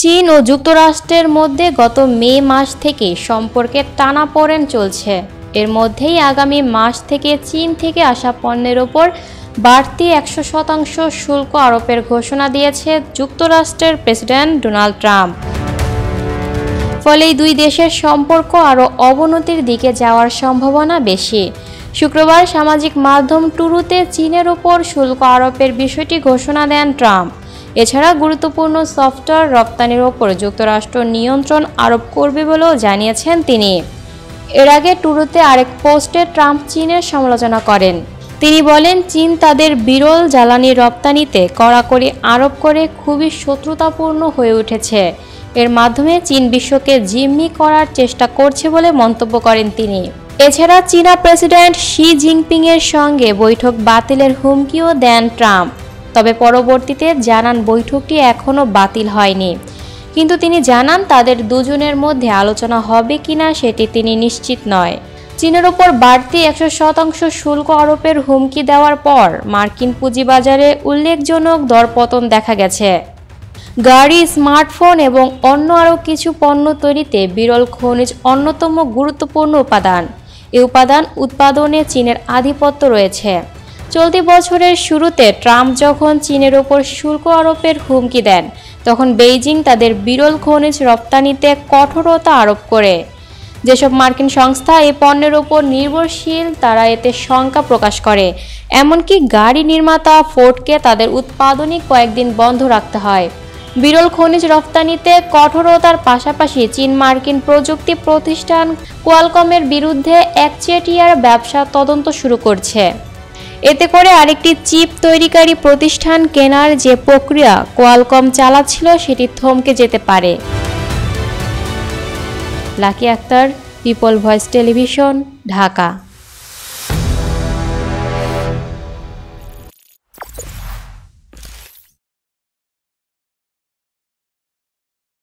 চীন ও যুক্তরাষ্ট্রের মধ্যে গত মে মাস থেকে সম্পর্কে টানাপোড়েন চলছে। এর মধ্যেই আগামী মাস থেকে চীন থেকে আসা পণ্যের ওপর বাড়তি 100% শুল্ক আরোপের ঘোষণা দিয়েছে যুক্তরাষ্ট্রের প্রেসিডেন্ট ডোনাল্ড ট্রাম্প। ফলে এই দুই দেশের সম্পর্ক আরও অবনতির দিকে যাওয়ার সম্ভাবনা বেশি। শুক্রবার সামাজিক মাধ্যম ট্রুথে চীনের ওপর শুল্ক আরোপের বিষয়টি ঘোষণা দেন ট্রাম্প। এছাড়া গুরুত্বপূর্ণ সফটওয়্যার রপ্তানির ওপর যুক্তরাষ্ট্র নিয়ন্ত্রণ আরোপ করবে বলেও জানিয়েছেন তিনি। এর আগে ট্রুথে আরেক পোস্টে ট্রাম্প চীনের সমালোচনা করেন। তিনি বলেন, চীন তাদের বিরল জ্বালানি রপ্তানিতে কড়াকড়ি আরোপ করে খুবই শত্রুতাপূর্ণ হয়ে উঠেছে। এর মাধ্যমে চীন বিশ্বকে জিম্মি করার চেষ্টা করছে বলে মন্তব্য করেন তিনি। এছাড়া চীনা প্রেসিডেন্ট শি জিনপিংয়ের সঙ্গে বৈঠক বাতিলের হুমকিও দেন ট্রাম্প। তবে পরবর্তীতে জানান বৈঠকটি এখনও বাতিল হয়নি। কিন্তু তিনি জানান তাদের দুজনের মধ্যে আলোচনা হবে কিনা সেটি তিনি নিশ্চিত নয়। চীনের ওপর বাড়তি 100% শুল্ক আরোপের হুমকি দেওয়ার পর মার্কিন পুঁজিবাজারে উল্লেখজনক দরপতন দেখা গেছে। গাড়ি, স্মার্টফোন এবং অন্য আরও কিছু পণ্য তৈরিতে বিরল খনিজ অন্যতম গুরুত্বপূর্ণ উপাদান। এই উপাদান উৎপাদনে চীনের আধিপত্য রয়েছে। চলতি বছরের শুরুতে ট্রাম্প যখন চীনের ওপর শুল্ক আরোপের হুমকি দেন, তখন বেইজিং তাদের বিরল খনিজ রপ্তানিতে কঠোরতা আরোপ করে। যেসব মার্কিন সংস্থা এই পণ্যের ওপর নির্ভরশীল তারা এতে শঙ্কা প্রকাশ করে। এমনকি গাড়ি নির্মাতা ফোর্ডকে তাদের উৎপাদনই কয়েকদিন বন্ধ রাখতে হয়। বিরল খনিজ রপ্তানিতে কঠোরতার পাশাপাশি চীন মার্কিন প্রযুক্তি প্রতিষ্ঠান কোয়ালকমের বিরুদ্ধে একচেটিয়ার ব্যবসা তদন্ত শুরু করছে। এতে করে আরেকটি চিপ তৈরিকারী প্রতিষ্ঠান কেনার যে প্রক্রিয়া কোয়ালকম চালাচ্ছিল সেটি থমকে যেতে পারে। Lucky Akter, People Voice Television, Dhaka.